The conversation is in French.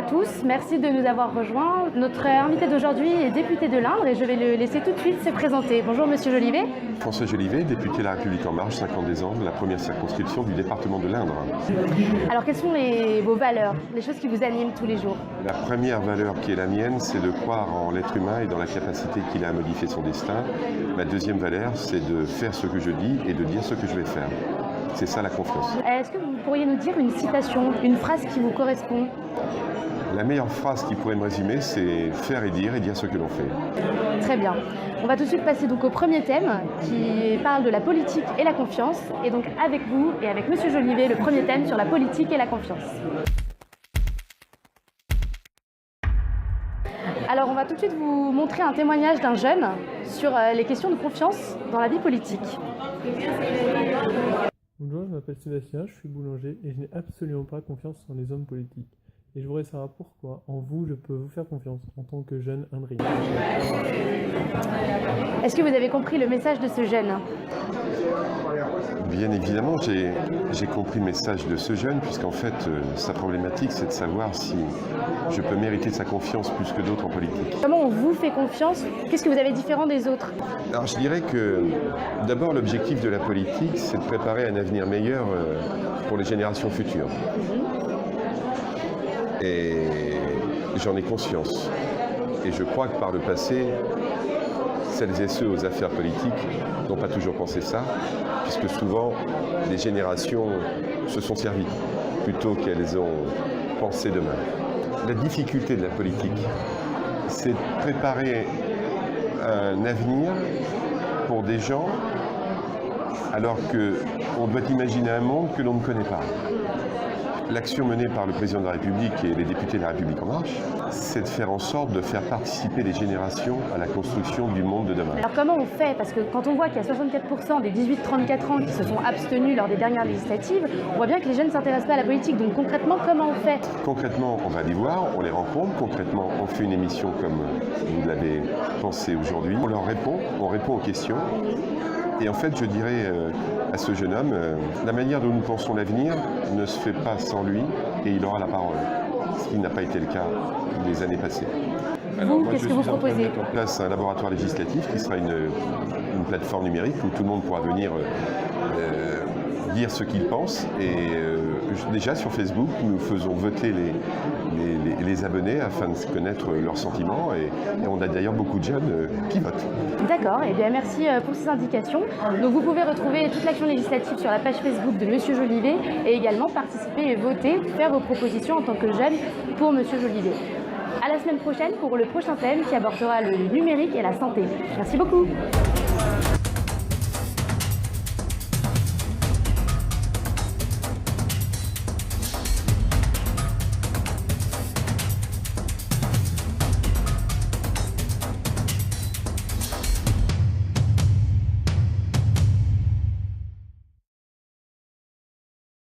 à tous, merci de nous avoir rejoints. Notre invité d'aujourd'hui est député de l'Indre et je vais le laisser tout de suite se présenter. Bonjour Monsieur Jolivet. François Jolivet, député de La République En Marche, 50 des Andes, la première circonscription du département de l'Indre. Alors quelles sont vos valeurs, les choses qui vous animent tous les jours? La première valeur qui est la mienne, c'est de croire en l'être humain et dans la capacité qu'il a à modifier son destin. Ma deuxième valeur, c'est de faire ce que je dis et de dire ce que je vais faire. C'est ça la confiance. Est-ce que vous pourriez nous dire une citation, une phrase qui vous correspond? La meilleure phrase qui pourrait me résumer, c'est faire et dire ce que l'on fait. Très bien. On va tout de suite passer donc au premier thème qui parle de la politique et la confiance. Et donc avec vous et avec Monsieur Jolivet, le premier thème sur la politique et la confiance. Alors on va tout de suite vous montrer un témoignage d'un jeune sur les questions de confiance dans la vie politique. Bonjour, je m'appelle Sébastien, je suis boulanger et je n'ai absolument pas confiance en les hommes politiques. Et je voudrais savoir pourquoi, en vous, je peux vous faire confiance en tant que jeune indrien. Est-ce que vous avez compris le message de ce jeune? Bien évidemment, j'ai compris le message de ce jeune, puisqu'en fait, sa problématique, c'est de savoir si je peux mériter de sa confiance plus que d'autres en politique. Comment on vous fait confiance? Qu'est-ce que vous avez différent des autres? Alors je dirais que d'abord l'objectif de la politique, c'est de préparer un avenir meilleur pour les générations futures. Et j'en ai conscience. Et je crois que par le passé, celles et ceux aux affaires politiques n'ont pas toujours pensé ça, puisque souvent les générations se sont servies plutôt qu'elles ont pensé demain. La difficulté de la politique, c'est de préparer un avenir pour des gens alors qu'on doit imaginer un monde que l'on ne connaît pas. L'action menée par le président de la République et les députés de La République En Marche, c'est de faire en sorte de faire participer les générations à la construction du monde de demain. Alors comment on fait? Parce que quand on voit qu'il y a 64% des 18-34 ans qui se sont abstenus lors des dernières législatives, on voit bien que les jeunes ne s'intéressent pas à la politique. Donc concrètement, comment on fait? Concrètement, on va les voir, on les rencontre. Concrètement, on fait une émission comme vous l'avez pensé aujourd'hui. On leur répond, on répond aux questions. Et en fait, je dirais à ce jeune homme, la manière dont nous pensons l'avenir ne se fait pas sans lui et il aura la parole, ce qui n'a pas été le cas les années passées. Vous, qu'est-ce que vous proposez? Je suis en train de mettre en place un laboratoire législatif qui sera une plateforme numérique où tout le monde pourra venir dire ce qu'il pense. Et déjà sur Facebook, nous faisons voter les abonnés afin de connaître leurs sentiments et on a d'ailleurs beaucoup de jeunes qui votent. D'accord, et bien merci pour ces indications. Donc vous pouvez retrouver toute l'action législative sur la page Facebook de Monsieur Jolivet et également participer et voter, faire vos propositions en tant que jeune pour Monsieur Jolivet. À la semaine prochaine pour le prochain thème qui abordera le numérique et la santé. Merci beaucoup.